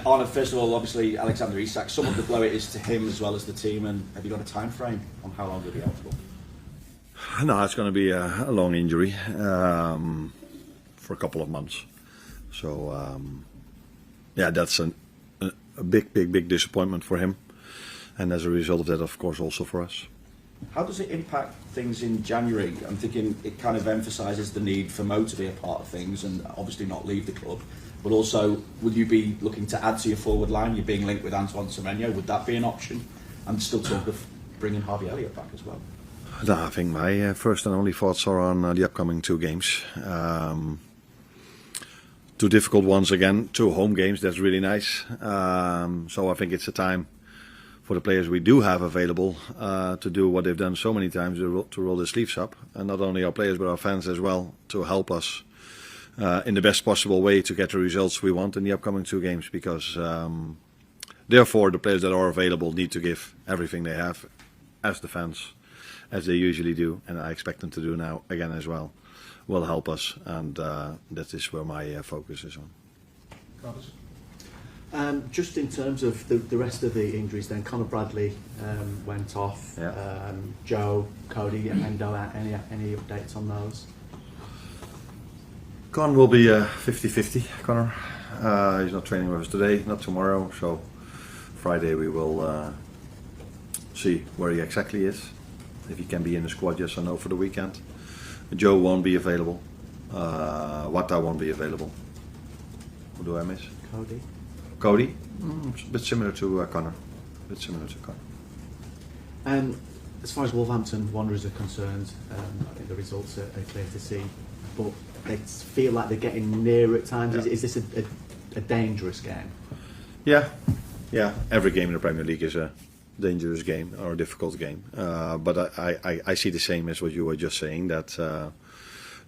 Arne, first of all, obviously Alexander Isak, some of the blow it is to him as well as the team, and have you got a time frame on how long he'll be out for? No, it's going to be a long injury for a couple of months. So yeah, that's a big disappointment for him, and as a result of that, of course, also for us. How does it impact things in January? I'm thinking it kind of emphasises the need for Mo to be a part of things and obviously not leave the club. But also, would you be looking to add to your forward line? You're being linked with Antoine Semenyo. Would that be an option? And still talk of bringing Harvey Elliott back as well. No, I think my first and only thoughts are on the upcoming 2 games. 2 difficult ones again, 2 home games. That's really nice. So I think it's a time for the players we do have available to do what they've done so many times, to roll their sleeves up, and not only our players but our fans as well, to help us in the best possible way to get the results we want in the upcoming 2 games. Because therefore the players that are available need to give everything they have, as the fans, as they usually do, and I expect them to do now again as well, will help us, and that is where my focus is on. Just in terms of the rest of the injuries, then Conor Bradley went off. Yeah. Joe, Cody, and Endo. Any updates on those? Con will be 50-50. Connor, he's not training with us today, not tomorrow. So Friday we will see where he exactly is, if he can be in the squad, yes or no, for the weekend. Joe won't be available. Wata won't be available. Who do I miss? Cody? It's a bit similar to Connor. As far as Wolverhampton Wanderers are concerned, I think the results are clear to see, but they feel like they're getting near at times. Yeah. Is this a dangerous game? Yeah. Every game in the Premier League is a dangerous game or a difficult game. But I see the same as what you were just saying, that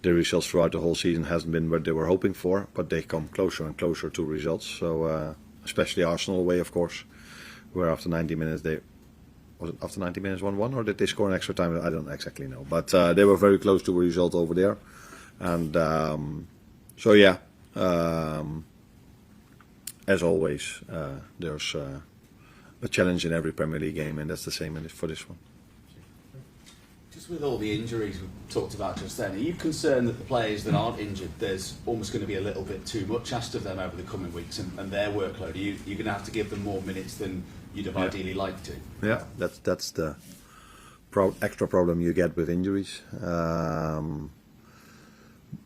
the results throughout the whole season hasn't been what they were hoping for, but they come closer and closer to results. So especially Arsenal away, of course, where after 90 minutes was it after 90 minutes 1-1, or did they score an extra time? I don't exactly know, but they were very close to a result over there. And so yeah, as always, there's a challenge in every Premier League game, and that's the same for this one. Just with all the injuries we talked about just then, are you concerned that the players that aren't injured, there's almost going to be a little bit too much asked of them over the coming weeks, and their workload? Are you going to have to give them more minutes than you'd have ideally liked to? Yeah, that's the extra problem you get with injuries.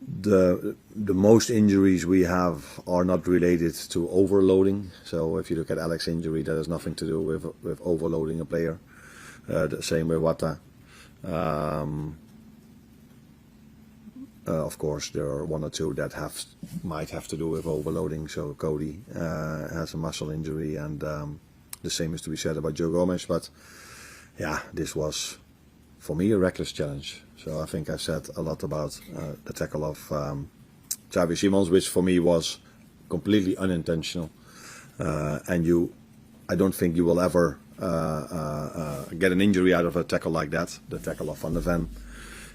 The most injuries we have are not related to overloading. So if you look at Alex's injury, that has nothing to do with overloading a player. The same with Wata. Of course, there are 1 or 2 that might have to do with overloading. So Cody has a muscle injury, and the same is to be said about Joe Gomez. But yeah, this was for me a reckless challenge. So I think I said a lot about the tackle of Xavi Simons, which for me was completely unintentional. And I don't think you will ever get an injury out of a tackle like that, the tackle of Van der Ven.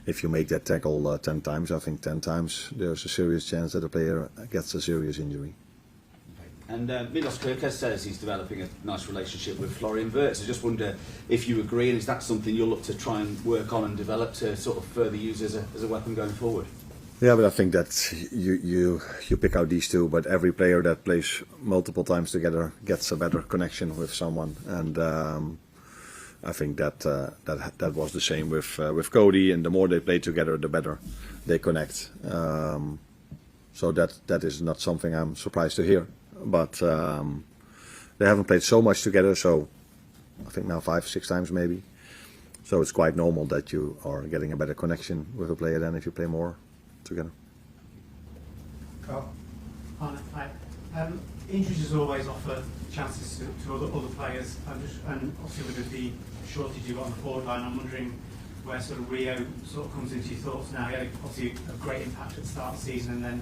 If you make that tackle 10 times, I think 10 times there's a serious chance that a player gets a serious injury. And Milos Kerkez says he's developing a nice relationship with Florian Wirtz. I just wonder if you agree, and is that something you'll look to try and work on and develop to sort of further use as a weapon going forward? Yeah, but I think that you pick out these 2, but every player that plays multiple times together gets a better connection with someone, and I think that was the same with Cody. And the more they play together, the better they connect. So that is not something I'm surprised to hear. But they haven't played so much together, so I think now 5-6 times maybe. So it's quite normal that you are getting a better connection with a player than if you play more together. Carl? Hi. Injuries always offer chances to other players, and obviously with the shortage you've got on the forward line, I'm wondering where sort of Rio sort of comes into your thoughts now. He had obviously a great impact at the start of the season, and then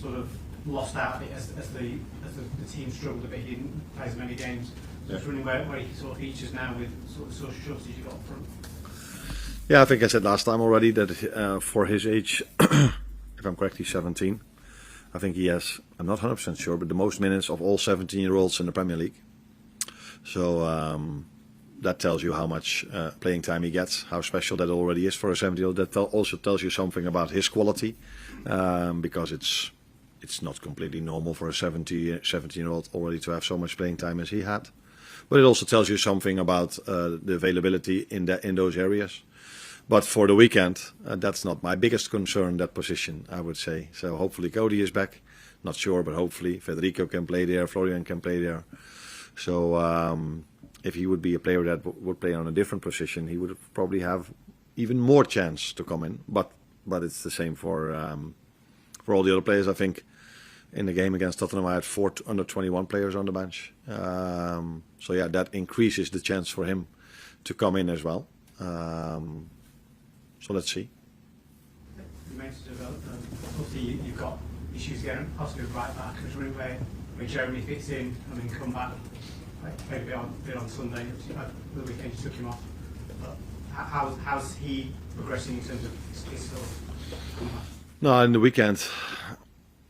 sort of lost out a bit as the team struggled a bit. He didn't play as many games. So I was wondering where he sort of features now with sort of shortage you've got up front. Yeah, I think I said last time already that for his age, if I'm correct, he's 17. I think he has, I'm not 100% sure, but the most minutes of all 17-year-olds in the Premier League. So that tells you how much playing time he gets, how special that already is for a 17-year-old. That also tells you something about his quality, because it's not completely normal for a 17-year-old already to have so much playing time as he had. But it also tells you something about the availability in those areas. But for the weekend, that's not my biggest concern, that position, I would say. So hopefully Cody is back. Not sure, but hopefully Federico can play there, Florian can play there. So if he would be a player that would play on a different position, he would probably have even more chance to come in. But it's the same for all the other players. I think in the game against Tottenham, I had 4 under 21 players on the bench. So yeah, that increases the chance for him to come in as well. So let's see. You mentioned about obviously you've got issues getting possibly right back. I was wondering where Jeremy fits in. I mean, come back, played a bit on Sunday. The weekend you took him off. But how's he progressing in terms of his sort of comeback? No, in the weekend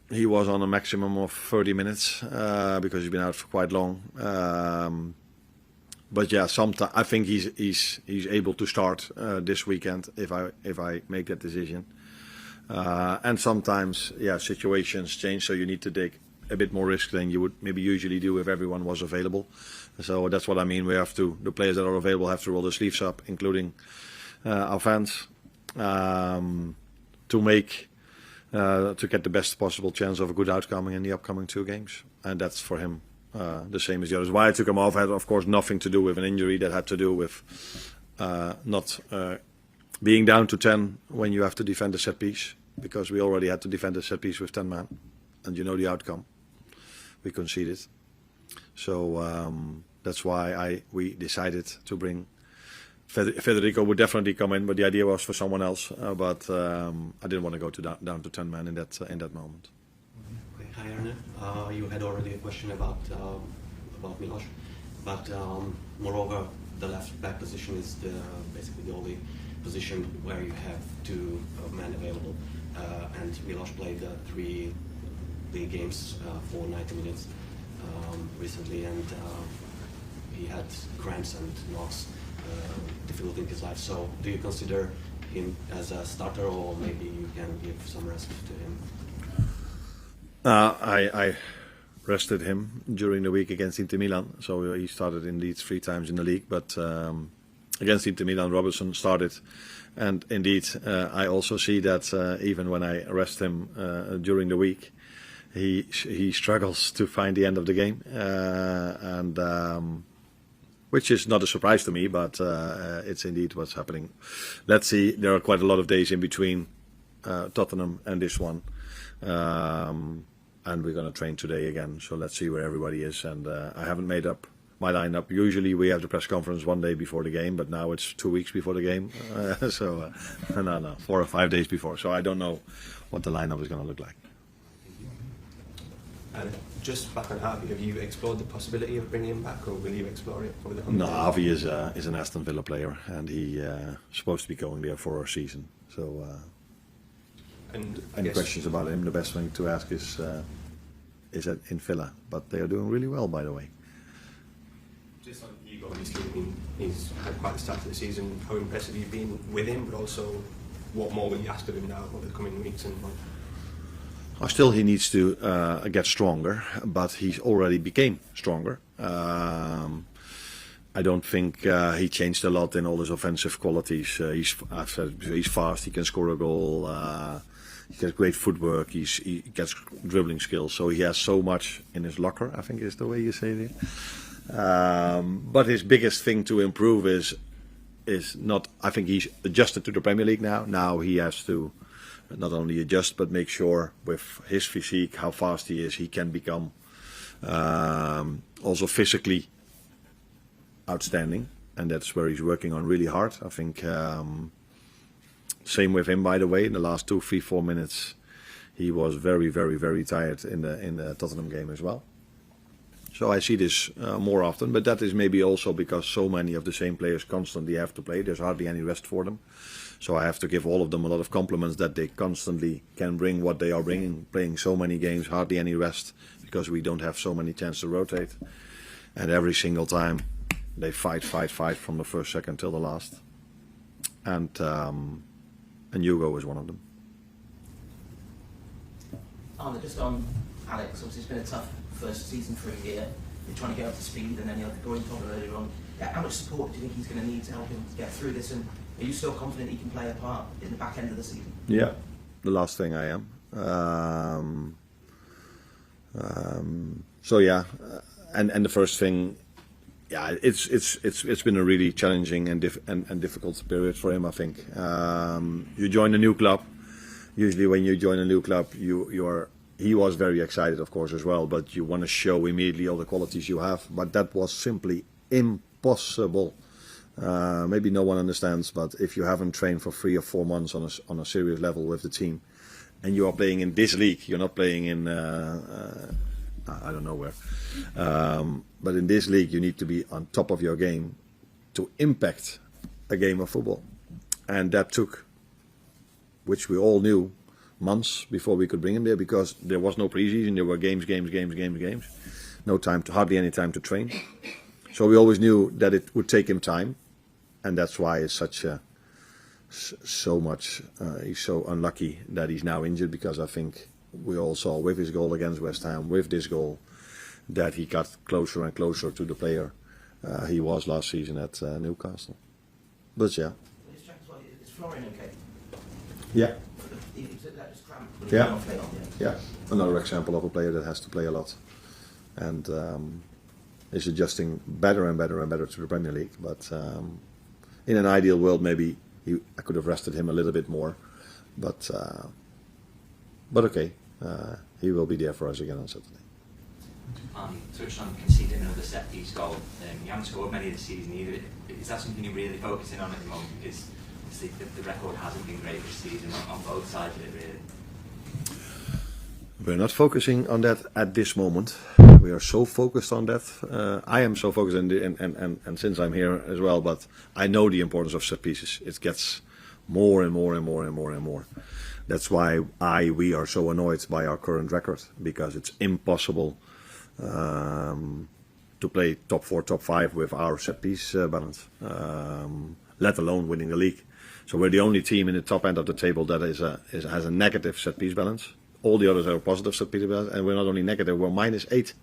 he was on a maximum of 30 minutes because he's been out for quite long. But yeah, sometimes I think he's able to start this weekend if I make that decision. And sometimes, yeah, situations change, so you need to take a bit more risk than you would maybe usually do if everyone was available. So that's what I mean. The players that are available have to roll their sleeves up, including our fans, to get the best possible chance of a good outcome in the upcoming 2 games. And that's for him. The same as the others. Why I took him off had, of course, nothing to do with an injury. That had to do with not being down to 10 when you have to defend a set piece, because we already had to defend a set piece with 10 men, and you know the outcome. We conceded. So that's why we decided to bring Federico. Would definitely come in, but the idea was for someone else. But I didn't want to go down to 10 men in that moment. Hi Arne, you had already a question about Milos, but moreover the left back position is basically the only position where you have 2 men available, and Milos played 3 league games for 90 minutes recently, and he had cramps and knocks, difficulty in his life. So do you consider him as a starter, or maybe you can give some rest to him? I rested him during the week against Inter Milan, so he started indeed 3 times in the league. But against Inter Milan, Robertson started, and indeed I also see that even when I rest him during the week, he struggles to find the end of the game, and which is not a surprise to me, but it's indeed what's happening. Let's see. There are quite a lot of days in between Tottenham and this one. And we're going to train today again, so let's see where everybody is. And I haven't made up my lineup. Usually we have the press conference 1 day before the game, but now it's 2 weeks before the game. No, 4 or 5 days before. So I don't know what the lineup is going to look like. And just back on Harvey, have you explored the possibility of bringing him back, or will you explore it over the No, Harvey is an Aston Villa player, and he's supposed to be going there for a season. So. And any questions about him, the best thing to ask is in Villa, but they are doing really well, by the way. Just on Hugo, obviously, I mean, he's had quite the start of the season. How impressive you've been with him, but also what more will you ask of him now over the coming weeks and months? Still, he needs to get stronger, but he's already became stronger. I don't think he changed a lot in all his offensive qualities. He's fast, he can score a goal, he has great footwork, he gets dribbling skills, so he has so much in his locker, I think is the way you say it. But his biggest thing to improve is not, I think he's adjusted to the Premier League now. Now he has to not only adjust, but make sure with his physique, how fast he is, he can become also physically outstanding, and that's where he's working on really hard. I think same with him, by the way. In the last 2, 3, 4 minutes, he was very, very, very tired in the Tottenham game as well. So I see this more often, but that is maybe also because so many of the same players constantly have to play. There's hardly any rest for them. So I have to give all of them a lot of compliments that they constantly can bring what they are bringing, playing so many games, hardly any rest, because we don't have so many chances to rotate. And every single time they fight from the first second till the last. And Hugo is one of them. Arne, just on Alex, obviously it's been a tough first season for him here. You're trying to get up to speed, and then he had the groin problem earlier on. How much support do you think he's going to need to help him get through this? And are you still confident he can play a part in the back end of the season? Yeah, the last thing I am. So yeah, and the first thing, yeah, it's been a really challenging and difficult period for him. I think you join a new club. Usually, when you join a new club, he was very excited, of course, as well. But you want to show immediately all the qualities you have. But that was simply impossible. Maybe no one understands, but if you haven't trained for 3 or 4 months on a serious level with the team, and you are playing in this league, you're not playing in I don't know where, but in this league you need to be on top of your game to impact a game of football, and that took, which we all knew, months before we could bring him there, because there was no preseason, there were games, no time to, hardly any time to train. So we always knew that it would take him time, and that's why it's such a, he's so unlucky that he's now injured, because I think we all saw with his goal against West Ham, with this goal, that he got closer and closer to the player he was last season at Newcastle. But yeah. Is Florian okay? Yeah. That was cramped. Yeah. Yeah. Another example of a player that has to play a lot, and is adjusting better and better to the Premier League. But in an ideal world, maybe I could have rested him a little bit more. But okay, he will be there for us again on Saturday. You touched on conceding another set piece goal. You haven't scored many this season either. Is that something you're really focusing on at the moment? Because the record hasn't been great this season on both sides of it, really. We're not focusing on that at this moment. We are so focused on that. I am so focused, and since I'm here as well, but I know the importance of set pieces. It gets more and more. That's why we are so annoyed by our current record, because it's impossible to play top 4, top 5 with our set piece balance, let alone winning the league. So we're the only team in the top end of the table that has a negative set piece balance. All the others are positive set piece balance, and we're not only negative, we're -8.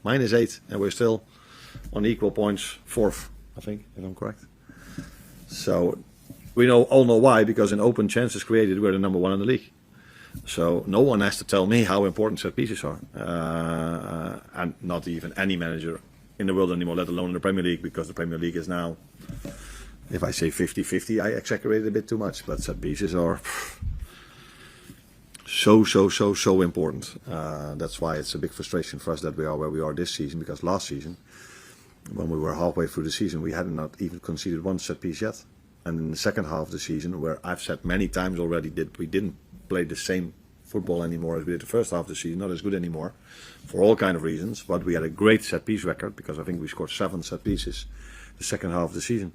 -8, and we're still on equal points, 4th, I think, if I'm correct. So we all know why, because in open chances created, we're the number 1 in the league. So no one has to tell me how important set pieces are, and not even any manager in the world anymore, let alone in the Premier League, because the Premier League is now, if I say 50-50, I exaggerate a bit too much, but set pieces are so important. That's why it's a big frustration for us that we are where we are this season, because last season, when we were halfway through the season, we had not even conceded 1 set piece yet. And in the second half of the season, where I've said many times already that we didn't play the same football anymore as we did the first half of the season, not as good anymore, for all kind of reasons, but we had a great set piece record, because I think we scored 7 set pieces the second half of the season.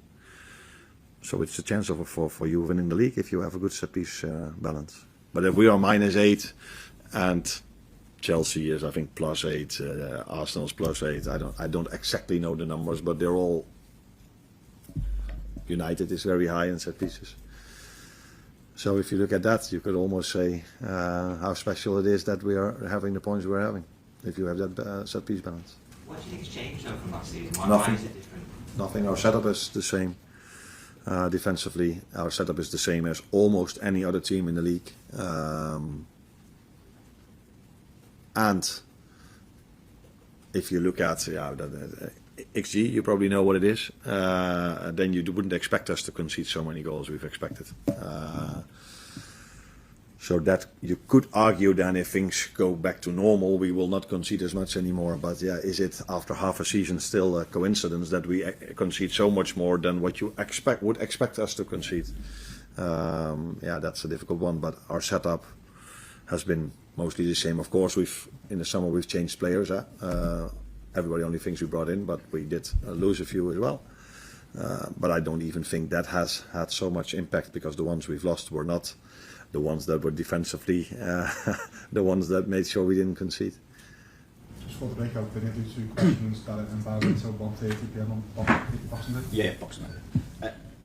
So it's a chance for you winning the league if you have a good set piece balance. But if we are -8 and Chelsea is, I think, +8, Arsenal's +8, I don't exactly know the numbers, but they're all, United is very high in set pieces. So if you look at that, you could almost say how special it is that we are having the points we're having, if you have that set piece balance. What do you think has changed though from last season? Nothing. Why is it different? Nothing. Our setup is the same. Defensively, our setup is the same as almost any other team in the league. And if you look at XG, you probably know what it is. Then you wouldn't expect us to concede so many goals we've expected. So that you could argue then, if things go back to normal, we will not concede as much anymore. But yeah, is it after half a season still a coincidence that we concede so much more than what you would expect us to concede? Yeah, that's a difficult one. But our setup has been mostly the same. Of course, in the summer we've changed players. everybody only thinks we brought in, but we did lose a few as well. But I don't even think that has had so much impact, because the ones we've lost were not the ones that were defensively the ones that made sure we didn't concede. Just for the breakout, can you do 2 questions that invalid, so 1:30 p.m. on Boxing Day? Yeah, Boxing Day.